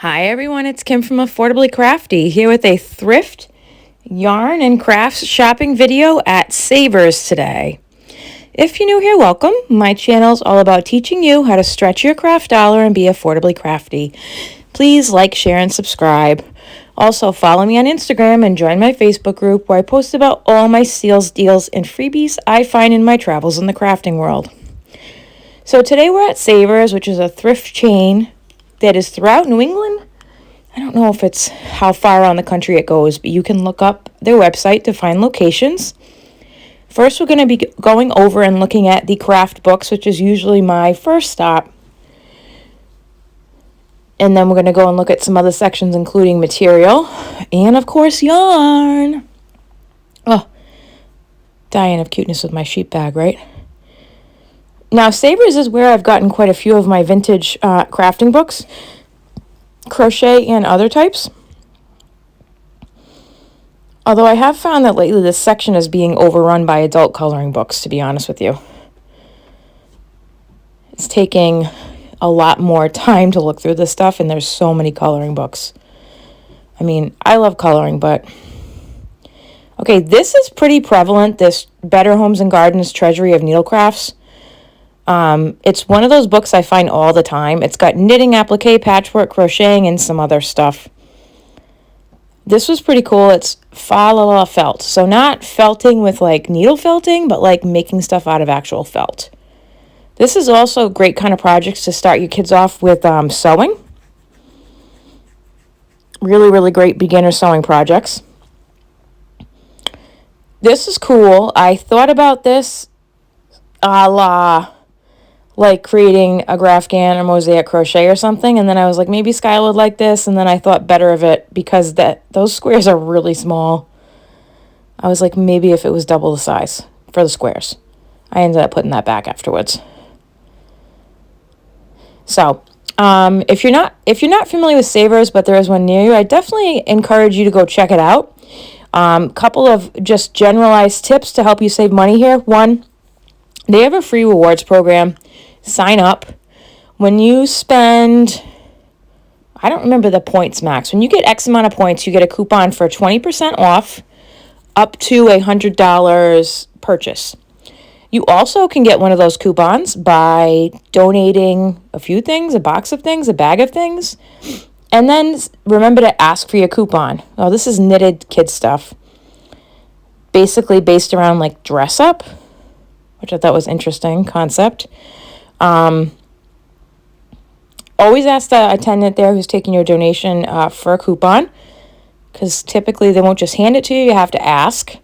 Hi everyone, it's Kim from Affordably Crafty here with a thrift, yarn, and crafts shopping video at Savers today. If you're new here, welcome. My channel is all about teaching you how to stretch your craft dollar and be affordably crafty. Please like, share, and subscribe. Also, follow me on Instagram and join my Facebook group where I post about all my steals, deals, and freebies I find in my travels in the crafting world. So today we're at Savers, which is a thrift chain that is throughout New England. I don't know if it's how far around the country it goes, but you can look up their website to find locations. First, we're going to be going over and looking at the craft books, which is usually my first stop. And then we're going to go and look at some other sections, including material and, of course, yarn. Oh, dying of cuteness with my sheep bag, right? Now, Savers is where I've gotten quite a few of my vintage crafting books, crochet and other types. Although I have found that lately this section is being overrun by adult coloring books, to be honest with you. It's taking a lot more time to look through this stuff, and there's so many coloring books. I mean, I love coloring, but... Okay, this is pretty prevalent, this Better Homes and Gardens Treasury of Needlecrafts. It's one of those books I find all the time. It's got knitting, applique, patchwork, crocheting, and some other stuff. This was pretty cool. It's fa la la felt. So not felting with like needle felting, but like making stuff out of actual felt. This is also a great kind of projects to start your kids off with sewing. Really, really great beginner sewing projects. This is cool. I thought about this a la like creating a Grafgan or mosaic crochet or something, and then I was like, maybe Sky would like this, and then I thought better of it because those squares are really small. I was like, maybe if it was double the size for the squares. I ended up putting that back afterwards. So, if you're not familiar with Savers, but there is one near you, I definitely encourage you to go check it out. Couple of just generalized tips to help you save money here. One, they have a free rewards program. Sign up. When you spend, I don't remember the points max. When you get X amount of points, you get a coupon for 20% off up to $100 purchase. You also can get one of those coupons by donating a few things, a box of things, a bag of things. And then remember to ask for your coupon. Oh, this is knitted kid stuff. Basically based around like dress up, which I thought was interesting concept. Always ask the attendant there who's taking your donation for a coupon, because typically they won't just hand it to you. You have to ask.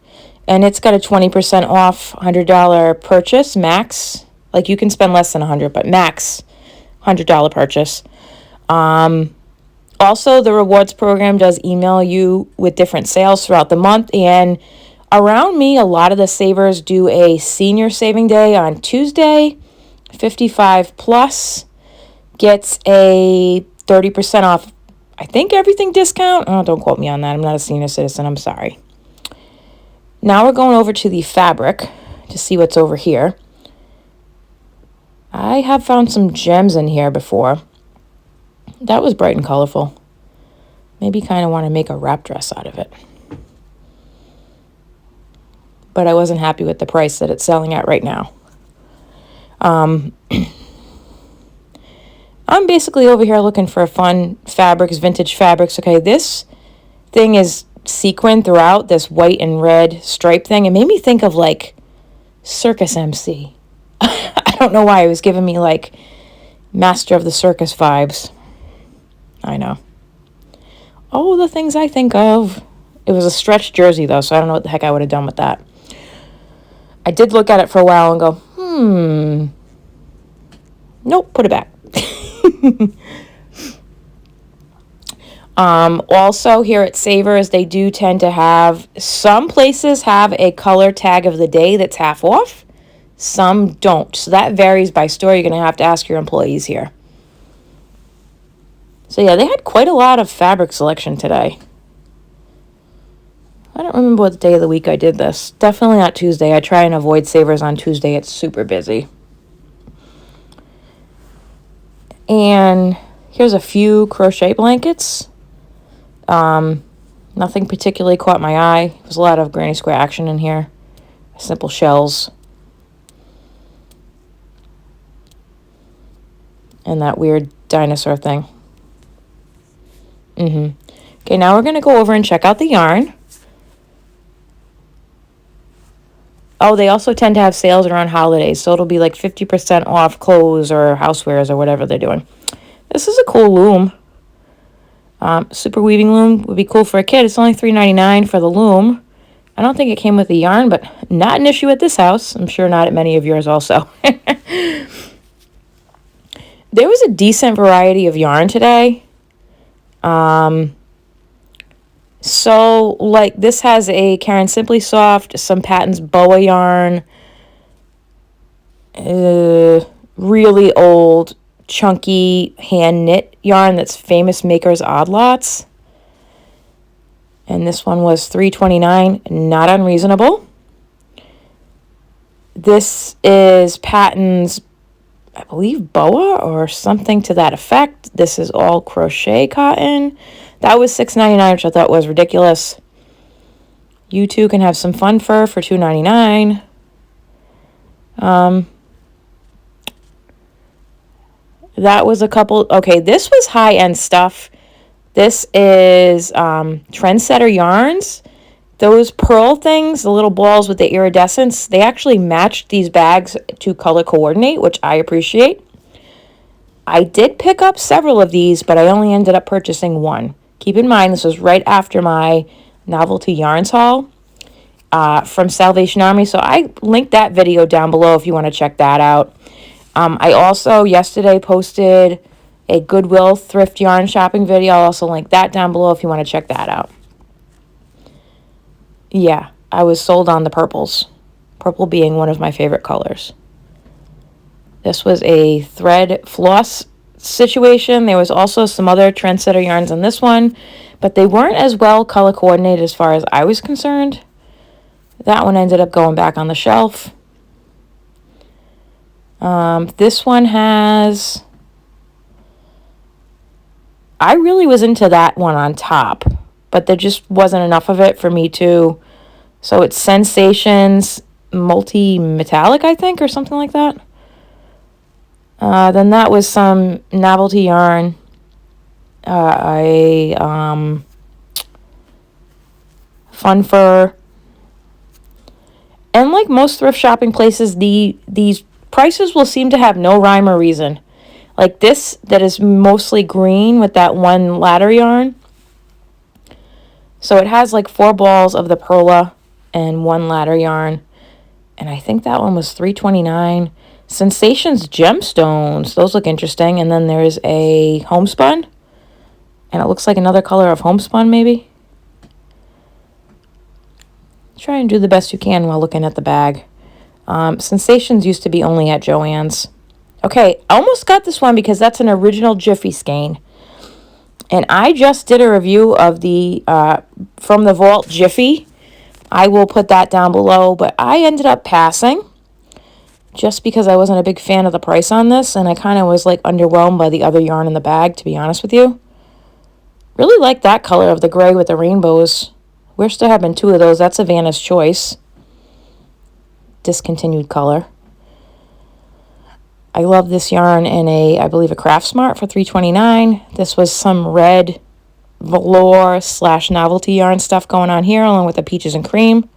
And it's got a 20% off $100 purchase, max. Like you can spend less than $100, but max $100 purchase. Also, the rewards program does email you with different sales throughout the month. And around me, a lot of the savers do a senior saving day on Tuesday. 55 plus gets a 30% off, I think, everything discount. Oh, don't quote me on that. I'm not a senior citizen. I'm sorry. Now we're going over to the fabric to see what's over here. I have found some gems in here before. That was bright and colorful. Maybe kind of want to make a wrap dress out of it. But I wasn't happy with the price that it's selling at right now. I'm basically over here looking for fun fabrics, vintage fabrics. Okay, this thing is sequined throughout, this white and red stripe thing. It made me think of like Circus MC. I don't know why. It was giving me like Master of the Circus vibes. I know. Oh, the things I think of. It was a stretched jersey though, so I don't know what the heck I would have done with that. I did look at it for a while and go, nope, put it back. Also here at Savers, they do tend to have, some places have a color tag of the day that's half off. Some don't. So that varies by store. You're going to have to ask your employees here. So yeah, they had quite a lot of fabric selection today. I don't remember what day of the week I did this. Definitely not Tuesday. I try and avoid Savers on Tuesday. It's super busy. And Here's a few crochet blankets. Nothing particularly caught my eye. There's a lot of granny square action in here. Simple shells. And that weird dinosaur thing. Okay, now we're going to go over and check out the yarn. Oh, they also tend to have sales around holidays, so it'll be like 50% off clothes or housewares or whatever they're doing. This is a cool loom. Super weaving loom would be cool for a kid. It's only $3.99 for the loom. I don't think it came with the yarn, but not an issue at this house. I'm sure not at many of yours also. There was a decent variety of yarn today. So, like, this has a Karen Simply Soft, some Patton's Boa yarn, really old, chunky hand-knit yarn that's Famous Maker's Odd Lots. And this one was $3.29, not unreasonable. This is Patton's, I believe, Boa or something to that effect. This is all crochet cotton. That was $6.99, which I thought was ridiculous. You too can have some fun fur for $2.99. That was a couple. Okay, this was high-end stuff. This is Trendsetter Yarns. Those pearl things, the little balls with the iridescence, they actually matched these bags to color coordinate, which I appreciate. I did pick up several of these, but I only ended up purchasing one. Keep in mind, this was right after my Novelty Yarns haul from Salvation Army, so I linked that video down below if you want to check that out. I also yesterday posted a Goodwill thrift yarn shopping video. I'll also link that down below if you want to check that out. Yeah, I was sold on the purples. Purple being one of my favorite colors. This was a thread floss situation. There was also some other Trendsetter yarns on this one, but they weren't as well color coordinated as far as I was concerned. That one ended up going back on the shelf. This one has... I really was into that one on top, but there just wasn't enough of it for me to... So it's Sensations Multi-Metallic, I think, or something like that. Then that was some Novelty Yarn. Fun Fur. And like most thrift shopping places, these prices will seem to have no rhyme or reason. Like this, that is mostly green with that one ladder yarn. So it has like 4 balls of the Perla and 1 ladder yarn. And I think that one was $3.29. Sensations Gemstones. Those look interesting. And then there's a homespun. And it looks like another color of homespun, maybe. Try and do the best you can while looking at the bag. Sensations used to be only at Joann's. Okay, I almost got this one because that's an original Jiffy skein. And I just did a review of the From the Vault Jiffy. I will put that down below, but I ended up passing just because I wasn't a big fan of the price on this, and I kind of was like underwhelmed by the other yarn in the bag, to be honest with you. Really like that color of the gray with the rainbows. Wish there had been 2 of those. That's Savannah's Choice. Discontinued color. I love this yarn in I believe a Craft Smart for $3.29. This was some red velour / novelty yarn stuff going on here, along with the peaches and cream.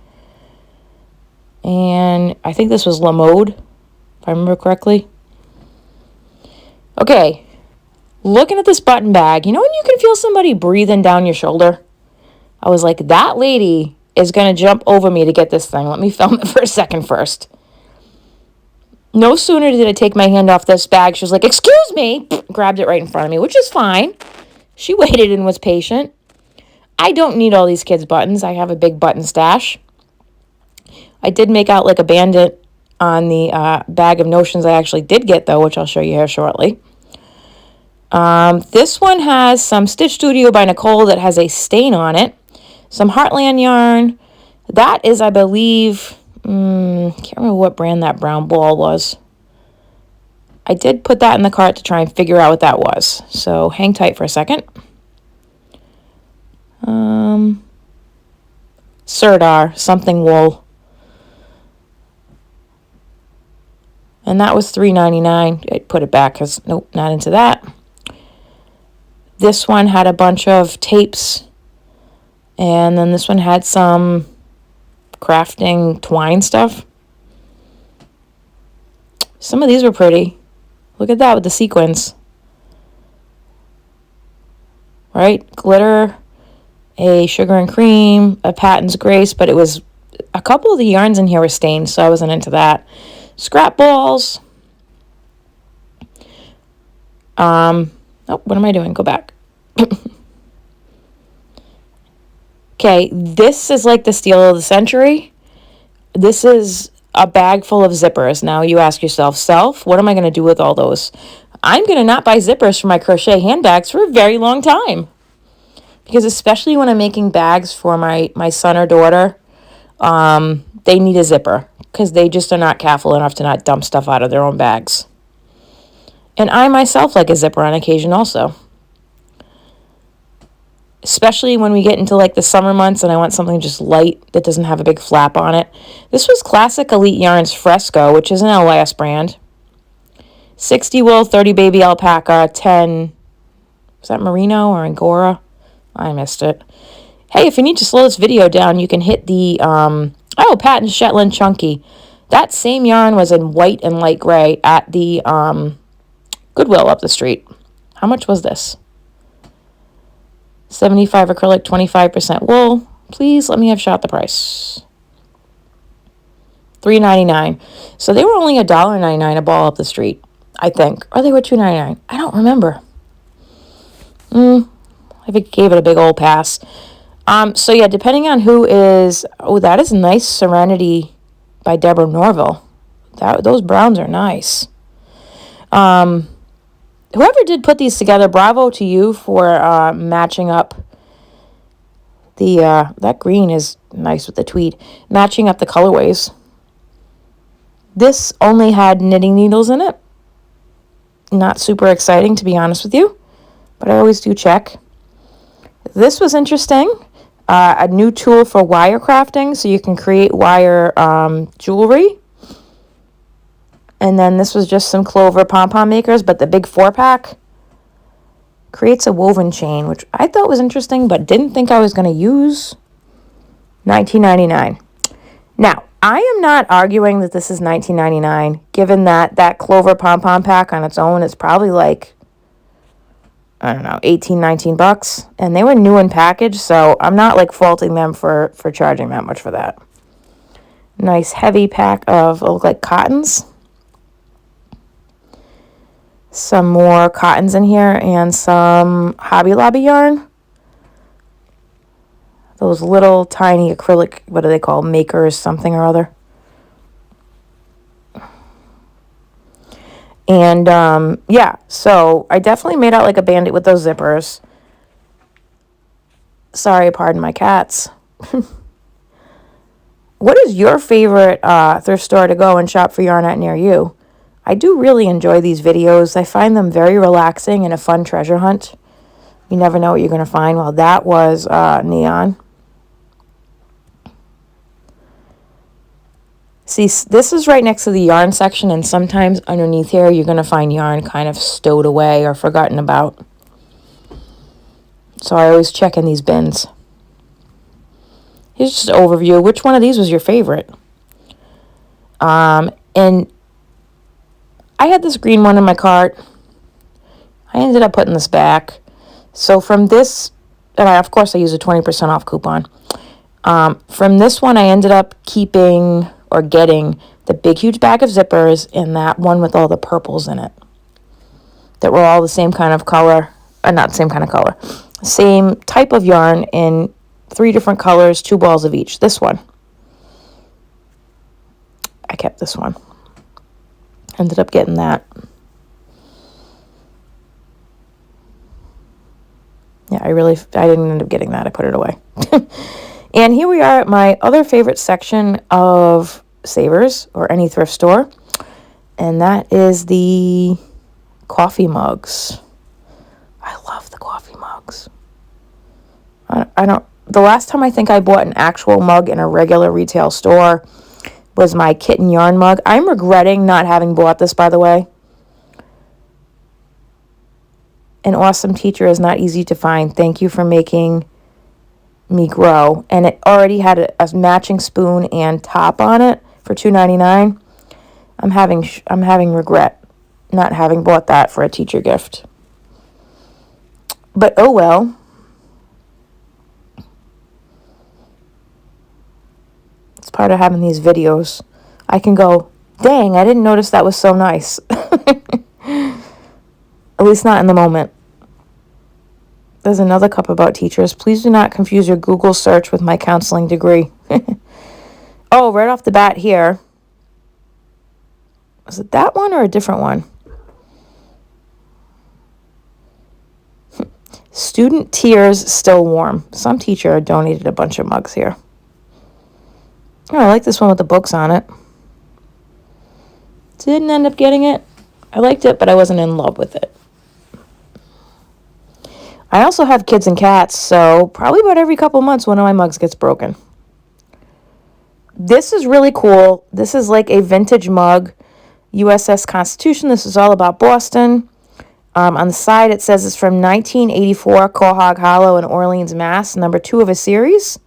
And I think this was La Mode, if I remember correctly. Okay, looking at this button bag, you know when you can feel somebody breathing down your shoulder? I was like, that lady is going to jump over me to get this thing. Let me film it for a second first. No sooner did I take my hand off this bag, she was like, excuse me, grabbed it right in front of me, which is fine. She waited and was patient. I don't need all these kids' buttons. I have a big button stash. I did make out like a bandit on the bag of notions I actually did get, though, which I'll show you here shortly. This one has some Stitch Studio by Nicole that has a stain on it. Some Heartland yarn. That is, I believe, can't remember what brand that brown ball was. I did put that in the cart to try and figure out what that was. So hang tight for a second. Sirdar, something wool. And that was $3.99. I put it back because, nope, not into that. This one had a bunch of tapes. And then this one had some crafting twine stuff. Some of these were pretty. Look at that with the sequins. Right? Glitter, a sugar and cream, a Patton's Grace, but it was, a couple of the yarns in here were stained, so I wasn't into that. Scrap balls. Oh, what am I doing? Go back. Okay, this is like the steal of the century. This is a bag full of zippers. Now you ask yourself, what am I going to do with all those? I'm going to not buy zippers for my crochet handbags for a very long time. Because especially when I'm making bags for my son or daughter, they need a zipper. Because they just are not careful enough to not dump stuff out of their own bags. And I myself like a zipper on occasion also. Especially when we get into like the summer months and I want something just light that doesn't have a big flap on it. This was Classic Elite Yarns Fresco, which is an LYS brand. 60 wool, 30 baby alpaca, 10, was that merino or angora? I missed it. Hey, if you need to slow this video down, you can hit the, Patent Shetland Chunky. That same yarn was in white and light gray at the Goodwill up the street. How much was this? 75 acrylic, 25% wool. Please let me have shot the price. $3.99. So they were only $1.99 a ball up the street, I think. Or they were $2.99. I don't remember. I gave it a big old pass. So yeah, depending on who is... Oh, that is nice Serenity by Deborah Norville. Those browns are nice. Whoever did put these together, bravo to you for matching up the, that green is nice with the tweed, matching up the colorways. This only had knitting needles in it. Not super exciting, to be honest with you, but I always do check. This was interesting. A new tool for wire crafting, so you can create wire jewelry. And then this was just some clover pom-pom makers, but the big 4-pack creates a woven chain, which I thought was interesting, but didn't think I was going to use. $19.99. Now, I am not arguing that this is $19.99, given that that clover pom-pom pack on its own is probably like, I don't know, 18, 19 bucks. And they were new in package, so I'm not like faulting them for charging that much for that. Nice heavy pack of, look like cottons. Some more cottons in here and some Hobby Lobby yarn. Those little tiny acrylic, what do they call, makers, something or other. And yeah, so I definitely made out like a bandit with those zippers. Sorry, pardon my cats. What is your favorite thrift store to go and shop for yarn at near you? I do really enjoy these videos. I find them very relaxing and a fun treasure hunt. You never know what you're going to find. Well, that was neon. See, this is right next to the yarn section, and sometimes underneath here you're going to find yarn kind of stowed away or forgotten about. So I always check in these bins. Here's just an overview. Which one of these was your favorite? And I had this green one in my cart. I ended up putting this back. So from this, and of course I use a 20% off coupon. From this one I ended up keeping or getting the big huge bag of zippers and that one with all the purples in it. That were all the same kind of color. Not same kind of color. Same type of yarn in 3 different colors, 2 balls of each. This one. I kept this one. Ended up getting that. Yeah, I didn't end up getting that. I put it away. And here we are at my other favorite section of Savers or any thrift store. And that is the coffee mugs. I love the coffee mugs. I don't, the last time I think I bought an actual mug in a regular retail store was my kitten yarn mug. I'm regretting not having bought this, by the way. An awesome teacher is not easy to find. Thank you for making me grow. And it already had a matching spoon and top on it for $2.99. I'm having regret not having bought that for a teacher gift. But oh well. It's part of having these videos. I can go, dang, I didn't notice that was so nice. At least not in the moment. There's another cup about teachers. Please do not confuse your Google search with my counseling degree. Oh, right off the bat here. Was it that one or a different one? Student tears still warm. Some teacher donated a bunch of mugs here. Oh, I like this one with the books on it. Didn't end up getting it. I liked it, but I wasn't in love with it. I also have kids and cats, so probably about every couple months one of my mugs gets broken. This is really cool. This is like a vintage mug, USS Constitution. This is all about Boston. On the side, it says it's from 1984, Quahog Hollow in Orleans, Mass., number 2 of a series.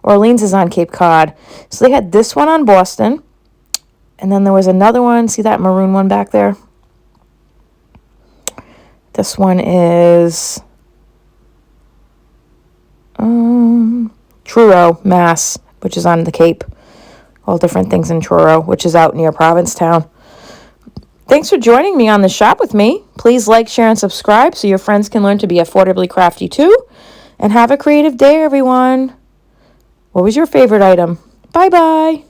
Orleans is on Cape Cod. So they had this one on Boston. And then there was another one. See that maroon one back there? This one is Truro, Mass., which is on the Cape. All different things in Truro, which is out near Provincetown. Thanks for joining me on the shop with me. Please like, share, and subscribe so your friends can learn to be affordably crafty too. And have a creative day, everyone. What was your favorite item? Bye-bye.